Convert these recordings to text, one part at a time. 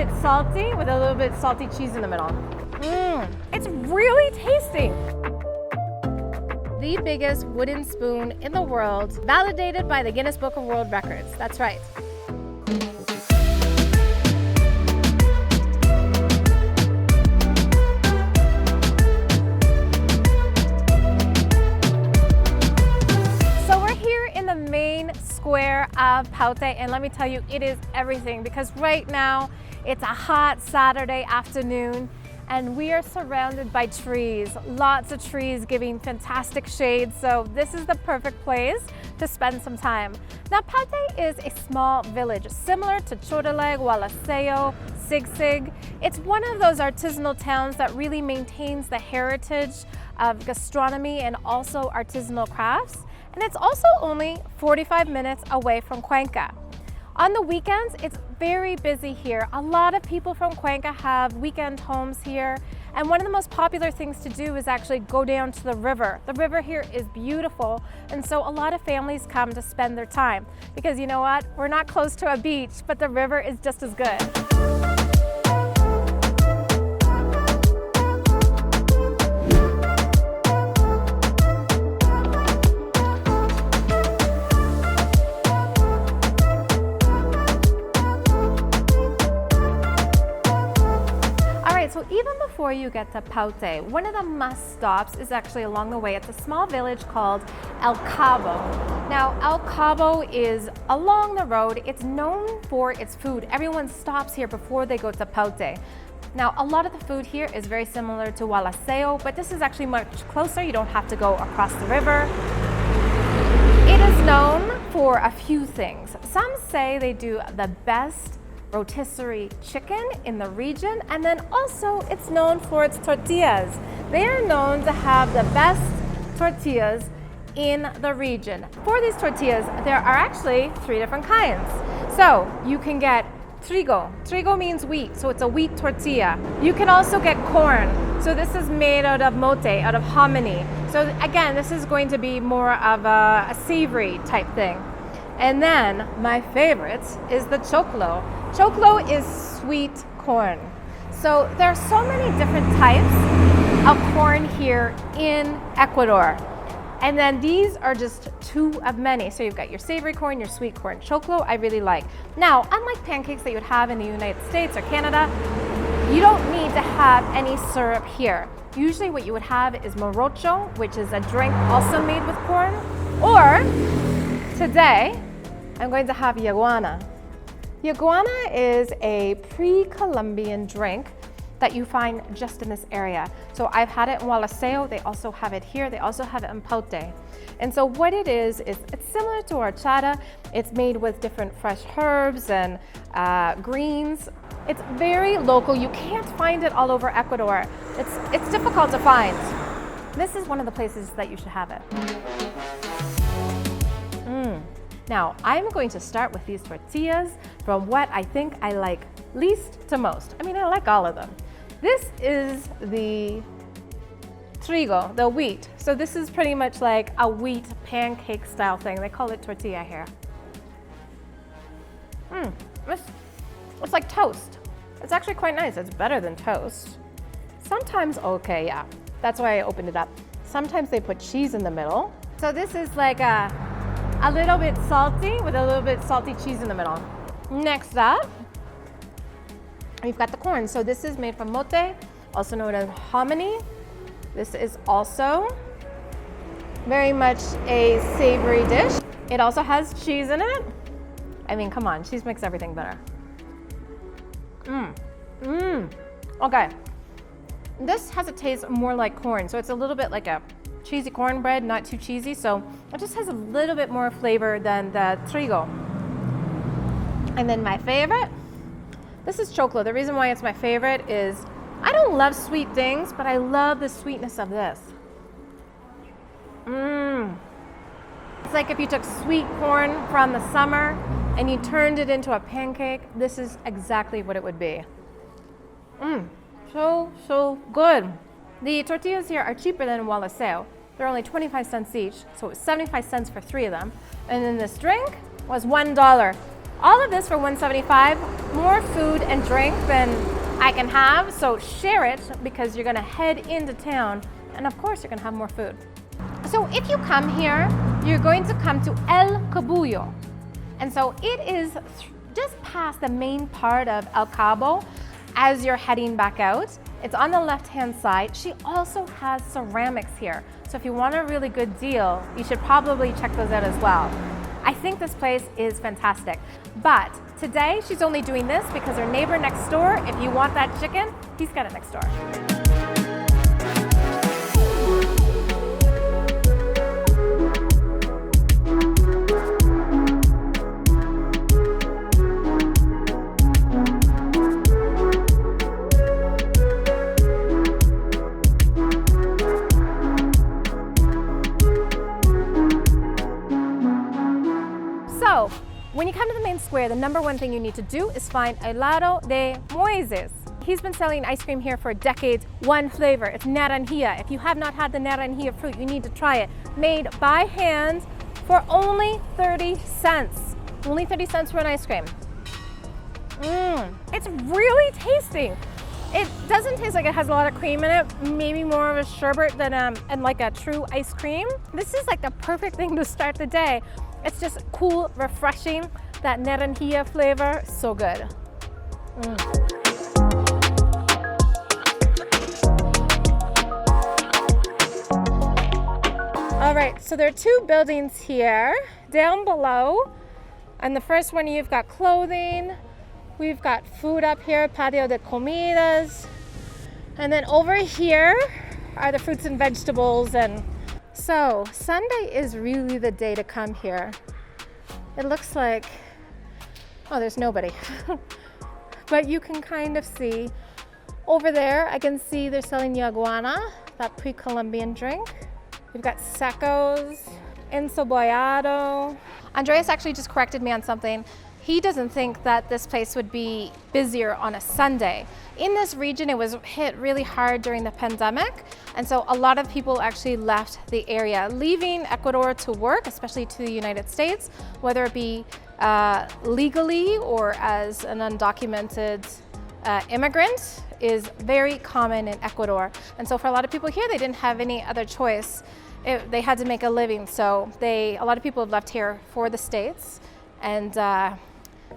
bit salty with a little bit salty cheese in the middle. It's really tasty. The biggest wooden spoon in the world, validated by the Guinness Book of World Records. That's right. Main square of Paute, and let me tell you, it is everything, because right now it's a hot Saturday afternoon and we are surrounded by trees, lots of trees giving fantastic shade, so this is the perfect place to spend some time. Now Paute is a small village similar to Chotaleg, Walaseo, Sigsig. It's one of those artisanal towns that really maintains the heritage of gastronomy and also artisanal crafts. And it's also only 45 minutes away from Cuenca. On the weekends, it's very busy here. A lot of people from Cuenca have weekend homes here. And one of the most popular things to do is actually go down to the river. The river here is beautiful. And so a lot of families come to spend their time. Because you know what? We're not close to a beach, but the river is just as good. So even before you get to Paute, one of the must stops is actually along the way. It's a small village called El Cabo. Now, El Cabo is along the road. It's known for its food. Everyone stops here before they go to Paute. Now, a lot of the food here is very similar to Walaseo, but this is actually much closer. You don't have to go across the river. It is known for a few things. Some say they do the best rotisserie chicken in the region, and then also it's known for its tortillas. They are known to have the best tortillas in the region. For these tortillas, there are actually 3 different kinds. So you can get trigo. Trigo means wheat, so it's a wheat tortilla. You can also get corn. So this is made out of mote, out of hominy. So again, this is going to be more of a savory type thing. And then my favorite is the choclo. Choclo is sweet corn. So there are so many different types of corn here in Ecuador. And then these are just 2 of many. So you've got your savory corn, your sweet corn. Choclo I really like. Now, unlike pancakes that you would have in the United States or Canada, you don't need to have any syrup here. Usually what you would have is morocho, which is a drink also made with corn. Or today, I'm going to have yaguana. Yaguana is a pre-Columbian drink that you find just in this area. So I've had it in Walaseo, they also have it here, they also have it in Paute. And so what it is it's similar to horchata. It's made with different fresh herbs and greens. It's very local. You can't find it all over Ecuador. It's difficult to find. This is one of the places that you should have it. Now, I'm going to start with these tortillas from what I think I like least to most. I mean, I like all of them. This is the trigo, the wheat. So this is pretty much like a wheat pancake style thing. They call it tortilla here. It's like toast. It's actually quite nice. It's better than toast. Sometimes, okay, yeah. That's why I opened it up. Sometimes they put cheese in the middle. So this is like a little bit salty with a little bit salty cheese in the middle. Next up, we've got the corn. So this is made from mote, also known as hominy. This is also very much a savory dish. It also has cheese in it. I mean, come on, cheese makes everything better. Okay. This has a taste more like corn, so it's a little bit like a cheesy cornbread, not too cheesy, so it just has a little bit more flavor than the trigo. And then my favorite, this is choclo. The reason why it's my favorite is I don't love sweet things, but I love the sweetness of this. It's like if you took sweet corn from the summer and you turned it into a pancake. This is exactly what it would be. So good. The tortillas here are cheaper than in Walaseo. They're only 25 cents each, so it was 75 cents for 3 of them. And then this drink was $1. All of this for $175, more food and drink than I can have, so share it because you're gonna head into town and of course you're gonna have more food. So if you come here, you're going to come to El Cabuyo. And so it is just past the main part of El Cabo as you're heading back out. It's on the left-hand side. She also has ceramics here. So if you want a really good deal, you should probably check those out as well. I think this place is fantastic. But today she's only doing this because her neighbor next door, if you want that chicken, he's got it next door. So, when you come to the main square, the number one thing you need to do is find Helado de Moises. He's been selling ice cream here for decades. One flavor, it's naranjilla. If you have not had the naranjilla fruit, you need to try it. Made by hand for only 30 cents. Only 30 cents for an ice cream. It's really tasty. It doesn't taste like it has a lot of cream in it, maybe more of a sherbet than and like a true ice cream. This is like the perfect thing to start the day. It's just cool, refreshing, that naranjilla flavor, so good. All right, so there are two buildings here, down below. And the first one, you've got clothing. We've got food up here, patio de comidas. And then over here are the fruits and vegetables. And so Sunday is really the day to come here. It looks like, oh, there's nobody. But you can kind of see over there, I can see they're selling yaguana, that pre-Columbian drink. We've got secos, encebollado. Andreas actually just corrected me on something. He doesn't think that this place would be busier on a Sunday. In this region, it was hit really hard during the pandemic. And so a lot of people actually left the area, leaving Ecuador to work, especially to the United States, whether it be legally or as an undocumented immigrant is very common in Ecuador. And so for a lot of people here, they didn't have any other choice. They had to make a living. So a lot of people have left here for the States. And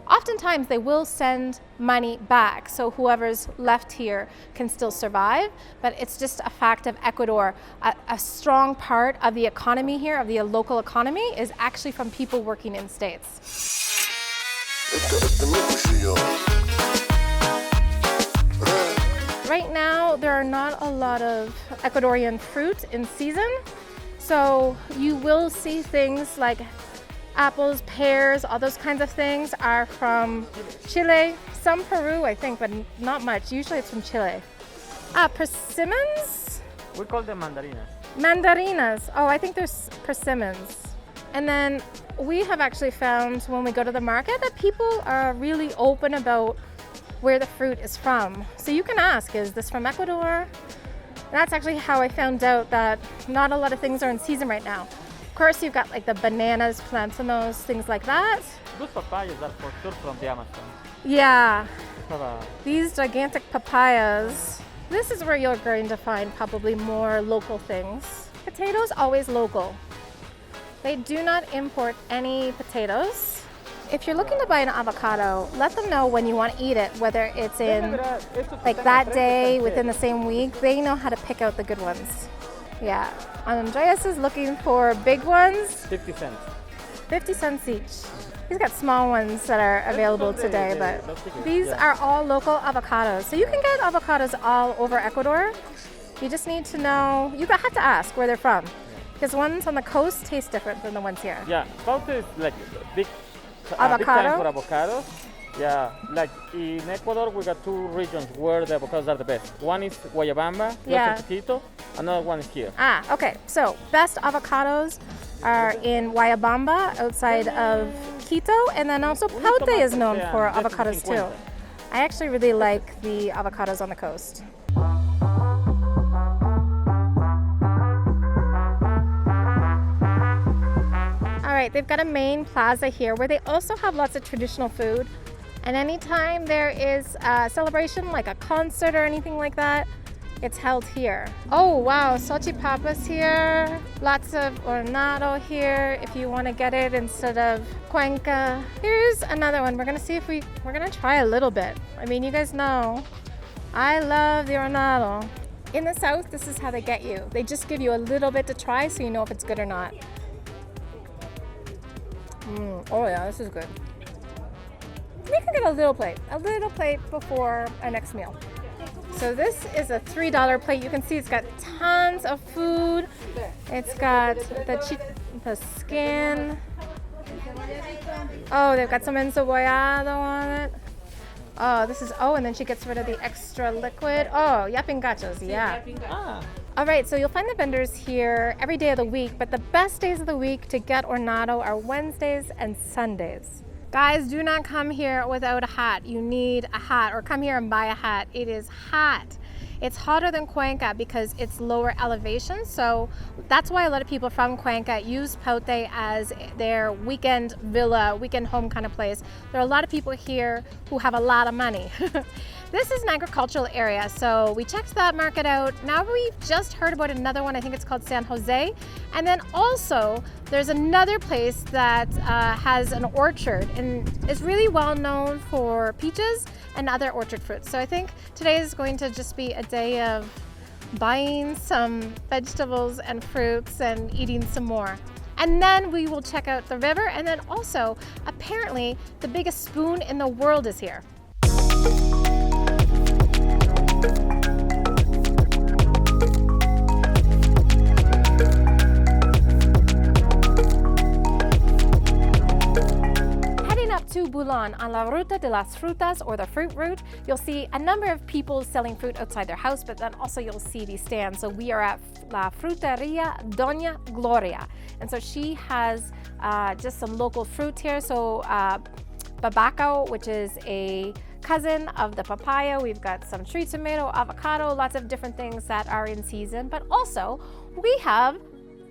oftentimes they will send money back, so whoever's left here can still survive, but it's just a fact of Ecuador. A strong part of the economy here, of the local economy, is actually from people working in states. Right now, there are not a lot of Ecuadorian fruit in season, so you will see things like apples, pears, all those kinds of things are from Chile, some Peru, I think, but not much. Usually it's from Chile. Persimmons? We call them mandarinas. Mandarinas. Oh, I think there's persimmons. And then we have actually found when we go to the market that people are really open about where the fruit is from. So you can ask, is this from Ecuador? And that's actually how I found out that not a lot of things are in season right now. Of course, you've got like the bananas, plantanos, things like that. Those papayas are for sure from the Amazon. Yeah. These gigantic papayas. This is where you're going to find probably more local things. Potatoes, always local. They do not import any potatoes. If you're looking to buy an avocado, let them know when you want to eat it, whether it's in like that day, within the same week. They know how to pick out the good ones. Yeah, Andreas is looking for big ones. 50 cents. 50 cents each. He's got small ones that are available today, but these are all local avocados. So you can get avocados all over Ecuador. You just need to know, you have to ask where they're from. Because ones on the coast taste different than the ones here. Yeah, Paute is like big avocado big time for avocados. Yeah, like in Ecuador, we got two regions where the avocados are the best. One is Guayabamba, close to Quito. Another one is here. Okay. So best avocados are in Guayabamba, outside of Quito, and then also Paute is known for avocados too. I actually really like the avocados on the coast. All right, they've got a main plaza here where they also have lots of traditional food. And anytime there is a celebration, like a concert or anything like that, it's held here. Oh wow, salchipapas here. Lots of Hornado here if you want to get it instead of Cuenca. Here's another one. We're gonna see if we're gonna try a little bit. I mean, you guys know, I love the Hornado. In the South, this is how they get you. They just give you a little bit to try so you know if it's good or not. Oh yeah, this is good. We can get a little plate before our next meal. So this is a $3 plate. You can see it's got tons of food. It's got the skin. Oh, they've got some encebollado on it. Oh, and then she gets rid of the extra liquid. Oh, yapingachos, yeah. All right, so you'll find the vendors here every day of the week, but the best days of the week to get Hornado are Wednesdays and Sundays. Guys, do not come here without a hat. You need a hat, or come here and buy a hat. It is hot. It's hotter than Cuenca because it's lower elevation. So that's why a lot of people from Cuenca use Paute as their weekend villa, weekend home kind of place. There are a lot of people here who have a lot of money. This is an agricultural area, so we checked that market out. Now we've just heard about another one. I think it's called San Jose. And then also there's another place that has an orchard and is really well known for peaches and other orchard fruits. So I think today is going to just be a day of buying some vegetables and fruits and eating some more. And then we will check out the river, and then also apparently the biggest spoon in the world is here. To Bulan on La Ruta de las Frutas, or the fruit route, you'll see a number of people selling fruit outside their house, but then also you'll see these stands. So we are at La Fruteria Doña Gloria, and so she has just some local fruit here. So babaco, which is a cousin of the papaya. We've got some tree tomato, avocado, lots of different things that are in season, but also we have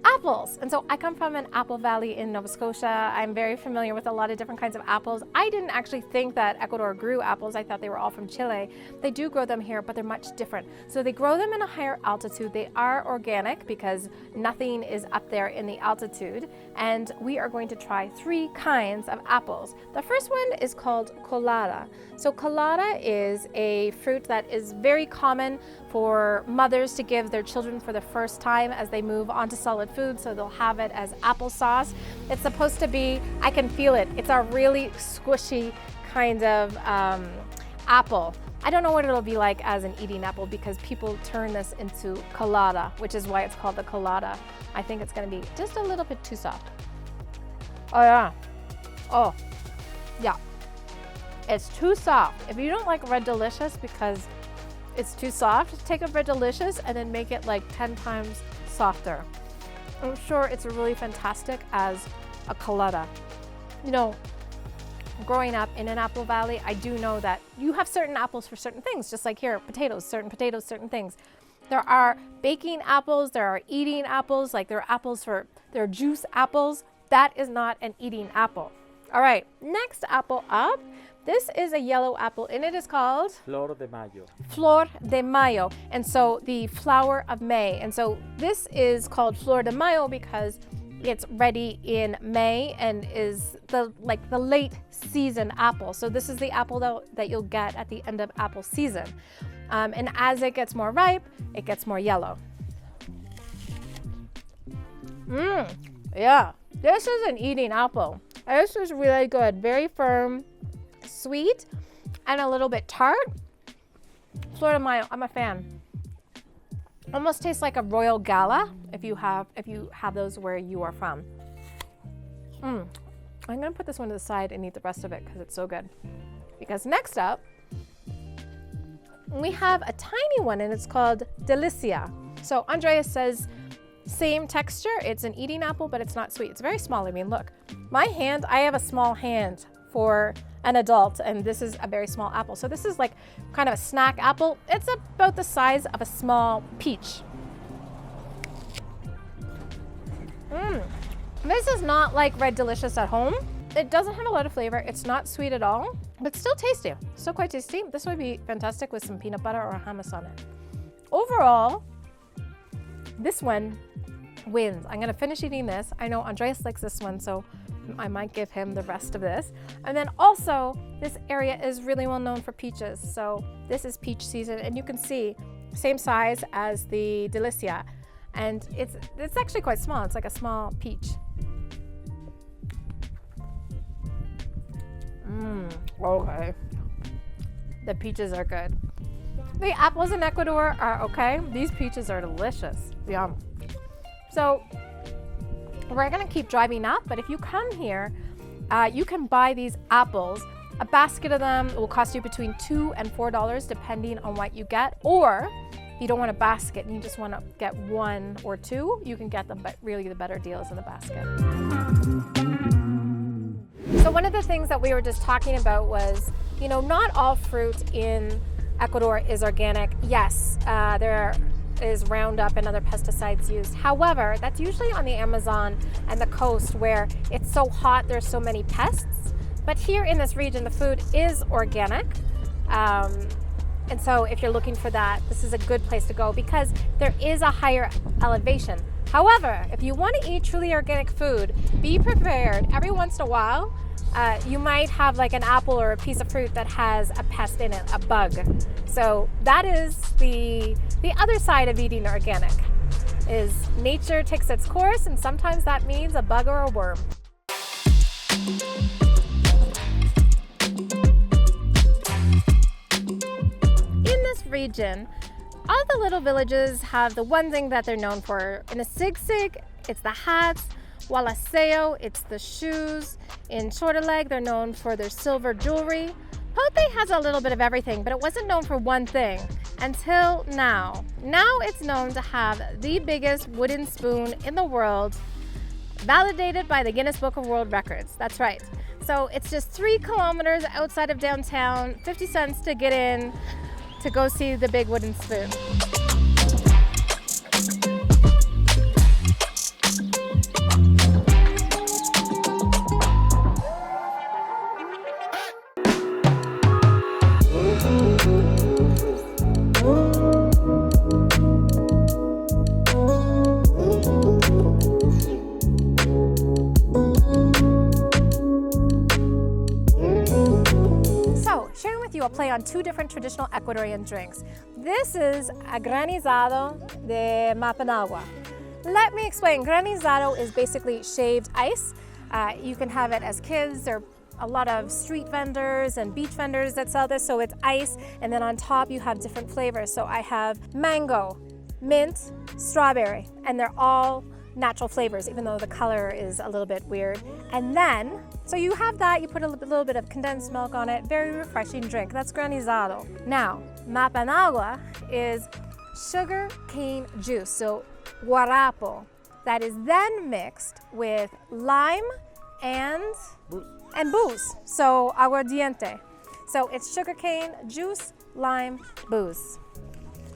apples. And so I come from an apple valley in Nova Scotia. I'm very familiar with a lot of different kinds of apples. I didn't actually think that Ecuador grew apples. I thought they were all from Chile. They do grow them here, but they're much different. So they grow them in a higher altitude. They are organic because nothing is up there in the altitude. And we are going to try 3 kinds of apples. The first one is called colada. So colada is a fruit that is very common for mothers to give their children for the first time as they move on to solid food, so they'll have it as applesauce. It's supposed to be, I can feel it, it's a really squishy kind of apple. I don't know what it'll be like as an eating apple because people turn this into colada, which is why it's called the colada. I think it's gonna be just a little bit too soft. Oh yeah, oh yeah, it's too soft. If you don't like Red Delicious because it's too soft, take a Red Delicious and then make it like 10 times softer. I'm sure it's really fantastic as a colada. You know, growing up in an apple valley, I do know that you have certain apples for certain things, just like here, potatoes, certain things. There are baking apples, there are eating apples, like there are apples for, there are juice apples. That is not an eating apple. All right, next apple up. This is a yellow apple and it is called Flor de Mayo. Flor de Mayo. And so the flower of May. And so this is called Flor de Mayo because it's ready in May and is the late season apple. So this is the apple that you'll get at the end of apple season. And as it gets more ripe, it gets more yellow. Yeah, this is an eating apple. This is really good, very firm, sweet, and a little bit tart. Flor de Mayo, I'm a fan. Almost tastes like a Royal Gala if you have those where you are from. I'm gonna put this one to the side and eat the rest of it because it's so good. Because next up, we have a tiny one and it's called Delicia. So Andrea says, same texture, it's an eating apple, but it's not sweet. It's very small. I mean, look, my hand, I have a small hand for an adult, and this is a very small apple. So this is like kind of a snack apple. It's about the size of a small peach. This is not like Red Delicious at home. It doesn't have a lot of flavor. It's not sweet at all, but still tasty. Still quite tasty. This would be fantastic with some peanut butter or hummus on it. Overall, this one wins. I'm gonna finish eating this. I know Andreas likes this one, so I might give him the rest of this. And then also, this area is really well known for peaches. So this is peach season, and you can see same size as the Delicia. And it's actually quite small. It's like a small peach. Okay. The peaches are good. The apples in Ecuador are okay. These peaches are delicious. Yum. So we're gonna keep driving up, but if you come here, you can buy these apples. A basket of them will cost you between $2 and $4 depending on what you get. Or if you don't want a basket and you just want to get one or two, you can get them, but really the better deal is in the basket. So one of the things that we were just talking about was, you know, not all fruit in Ecuador is organic. Yes, there is Roundup and other pesticides used. However, that's usually on the Amazon and the coast where it's so hot, there's so many pests. But here in this region, the food is organic. And so if you're looking for that, this is a good place to go because there is a higher elevation. However, if you want to eat truly organic food, be prepared. Every once in a while, you might have like an apple or a piece of fruit that has a pest in it, a bug. So that is the other side of eating organic, is nature takes its course, and sometimes that means a bug or a worm. Region, all the little villages have the one thing that they're known for. In Asigsig, it's the hats. Walaseo, it's the shoes. In Chortaleg, they're known for their silver jewelry. Paute has a little bit of everything, but it wasn't known for one thing until now. Now it's known to have the biggest wooden spoon in the world, validated by the Guinness Book of World Records. That's right. So it's just 3 kilometers outside of downtown, 50 cents to get in, to go see the big wooden spoon. I'll play on 2 different traditional Ecuadorian drinks. This is a granizado de Mapanagua. Let me explain. Granizado is basically shaved ice. You can have it as kids. There are a lot of street vendors and beach vendors that sell this, so it's ice, and then on top you have different flavors. So I have mango, mint, strawberry, and they're all natural flavors, even though the color is a little bit weird. And then, so you have that, you put a little bit of condensed milk on it, very refreshing drink. That's granizado. Now, Mapanagua is sugar cane juice, so guarapo, that is then mixed with lime and booze, so aguardiente. So it's sugar cane, juice, lime, booze.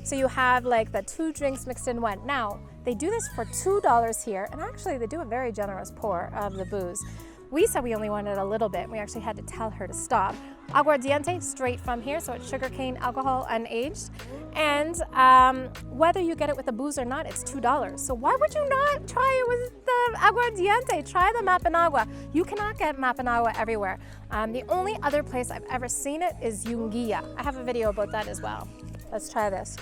So you have like the 2 drinks mixed in one. Now, they do this for $2 here, and actually they do a very generous pour of the booze. We said we only wanted a little bit. We actually had to tell her to stop. Aguardiente, straight from here, so it's sugarcane alcohol, unaged. And whether you get it with the booze or not, it's $2. So why would you not try it with the aguardiente? Try the Mapanagua. You cannot get Mapanagua everywhere. The only other place I've ever seen it is Yunguilla. I have a video about that as well. Let's try this.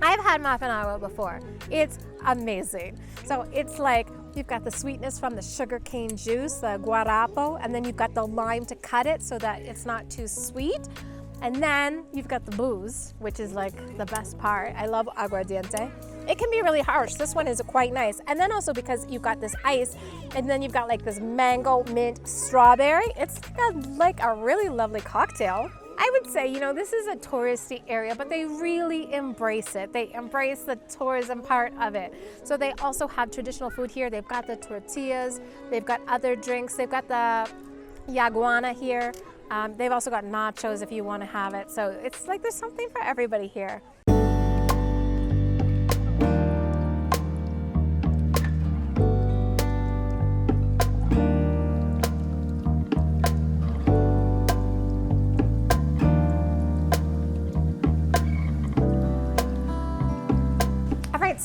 I've had Mapanagua before. It's amazing. So it's like you've got the sweetness from the sugarcane juice, the guarapo, and then you've got the lime to cut it so that it's not too sweet. And then you've got the booze, which is like the best part. I love aguardiente. It can be really harsh. This one is quite nice. And then also because you've got this ice, and then you've got like this mango, mint, strawberry. It's like a really lovely cocktail. I would say, you know, this is a touristy area, but they really embrace it. They embrace the tourism part of it. So they also have traditional food here. They've got the tortillas. They've got other drinks. They've got the yaguana here. They've also got nachos if you want to have it. So it's like there's something for everybody here.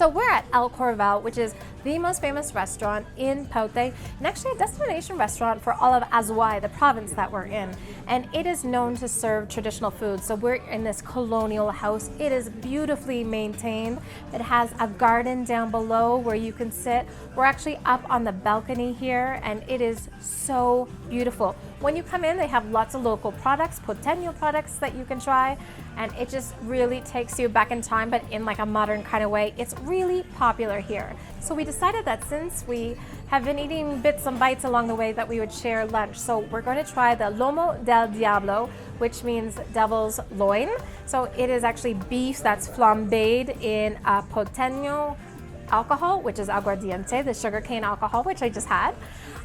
So we're at El Corval, which is the most famous restaurant in Paute, and actually a destination restaurant for all of Azuay, the province that we're in. And it is known to serve traditional food. So we're in this colonial house. It is beautifully maintained. It has a garden down below where you can sit. We're actually up on the balcony here, and it is so beautiful. When you come in, they have lots of local products, Pauteño products that you can try, and it just really takes you back in time, but in like a modern kind of way. It's really popular here. So we decided that since we have been eating bits and bites along the way, that we would share lunch. So we're going to try the Lomo del Diablo, which means devil's loin. So it is actually beef that's flambéed in a Pauteño alcohol, which is aguardiente, the sugarcane alcohol, which I just had.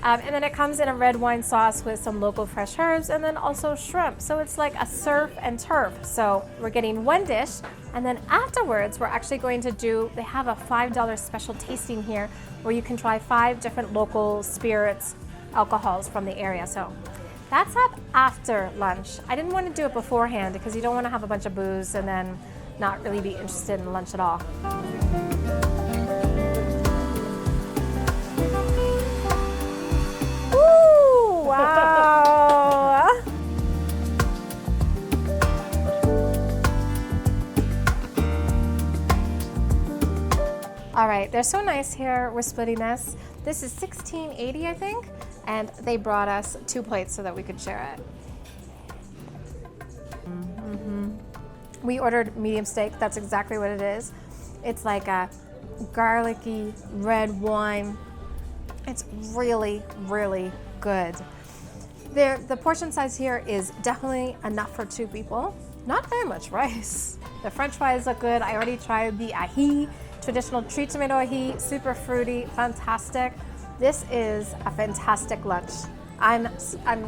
And then it comes in a red wine sauce with some local fresh herbs and then also shrimp. So it's like a surf and turf. So we're getting one dish, and then afterwards we're actually going to they have a $5 special tasting here where you can try 5 different local spirits, alcohols from the area. So that's up after lunch. I didn't want to do it beforehand because you don't want to have a bunch of booze and then not really be interested in lunch at all. Wow! All right, they're so nice here. We're splitting this. This is $16.80, I think, and they brought us 2 plates so that we could share it. We ordered medium steak. That's exactly what it is. It's like a garlicky red wine. It's really, really good. The portion size here is definitely enough for 2 people. Not very much rice. The French fries look good. I already tried the ají, traditional tree tomato ají, super fruity, fantastic. This is a fantastic lunch. I'm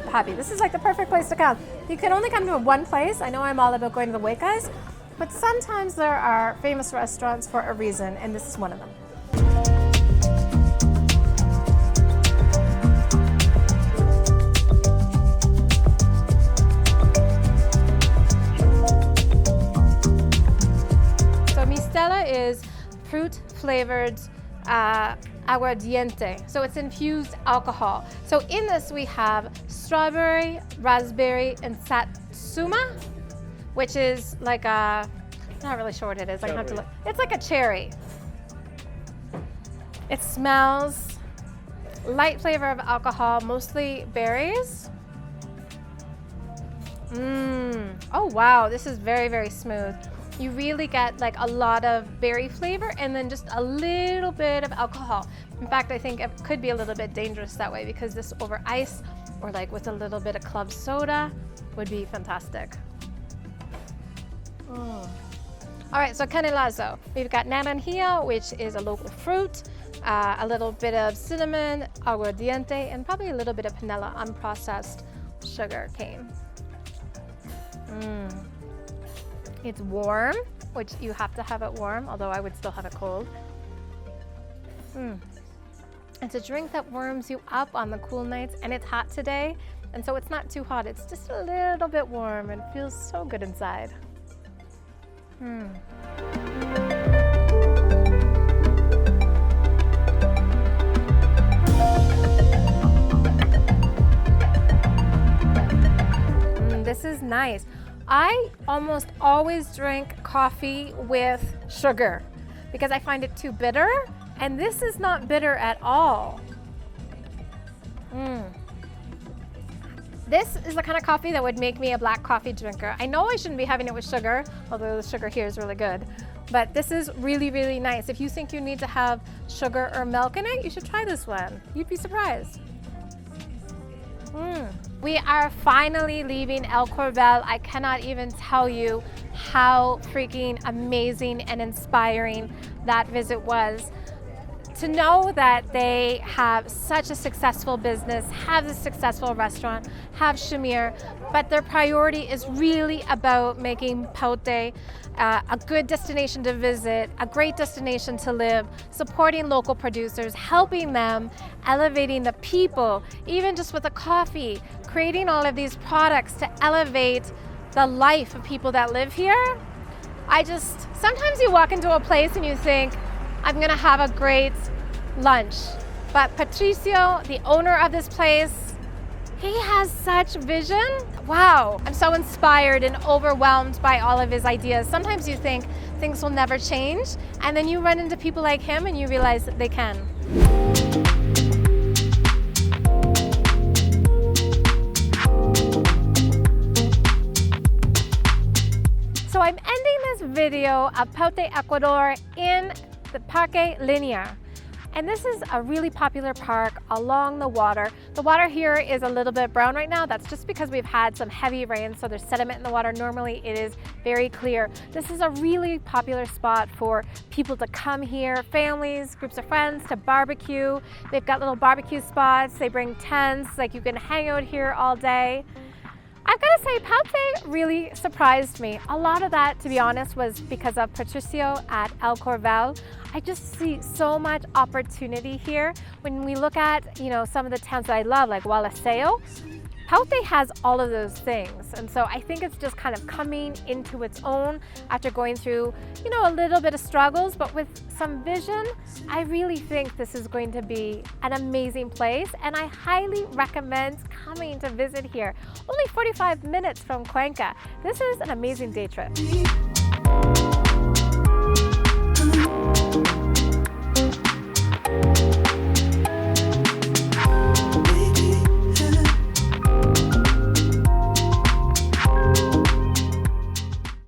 happy. This is like the perfect place to come. You can only come to one place. I know I'm all about going to the Huecas, but sometimes there are famous restaurants for a reason, and this is one of them. Mistela is fruit-flavored aguardiente, so it's infused alcohol. So in this we have strawberry, raspberry, and satsuma, which is like a, not really sure what it is. I have to look. It's like a cherry. It smells light flavor of alcohol, mostly berries. Oh wow, this is very, very smooth. You really get like a lot of berry flavor and then just a little bit of alcohol. In fact, I think it could be a little bit dangerous that way because this over ice or like with a little bit of club soda would be fantastic. All right, so canelazo. We've got naranjilla, which is a local fruit, a little bit of cinnamon, aguardiente, and probably a little bit of panela, unprocessed sugar cane. It's warm, which you have to have it warm, although I would still have it cold. It's a drink that warms you up on the cool nights, and it's hot today, and so it's not too hot. It's just a little bit warm and feels so good inside. This is nice. I almost always drink coffee with sugar because I find it too bitter, and this is not bitter at all. This is the kind of coffee that would make me a black coffee drinker. I know I shouldn't be having it with sugar, although the sugar here is really good, but this is really, really nice. If you think you need to have sugar or milk in it, you should try this one. You'd be surprised. We are finally leaving El Corvel. I cannot even tell you how freaking amazing and inspiring that visit was. To know that they have such a successful business, have a successful restaurant, have Shamir, but their priority is really about making Paute a good destination to visit, a great destination to live, supporting local producers, helping them, elevating the people, even just with the coffee, creating all of these products to elevate the life of people that live here. Sometimes you walk into a place and you think, I'm gonna have a great lunch. But Patricio, the owner of this place, he has such vision. Wow, I'm so inspired and overwhelmed by all of his ideas. Sometimes you think things will never change, and then you run into people like him and you realize that they can. So I'm ending this video of Paute Ecuador in the Parque Linear. And this is a really popular park along the water. The water here is a little bit brown right now. That's just because we've had some heavy rain, so there's sediment in the water. Normally it is very clear. This is a really popular spot for people to come here, families, groups of friends to barbecue. They've got little barbecue spots. They bring tents, like you can hang out here all day. I've got to say, Paute really surprised me. A lot of that, to be honest, was because of Patricio at El Corval. I just see so much opportunity here. When we look at, some of the towns that I love, like Waliseo, Paute has all of those things. And so I think it's just kind of coming into its own after going through, a little bit of struggles, but with some vision. I really think this is going to be an amazing place, and I highly recommend coming to visit here. Only 45 minutes from Cuenca. This is an amazing day trip.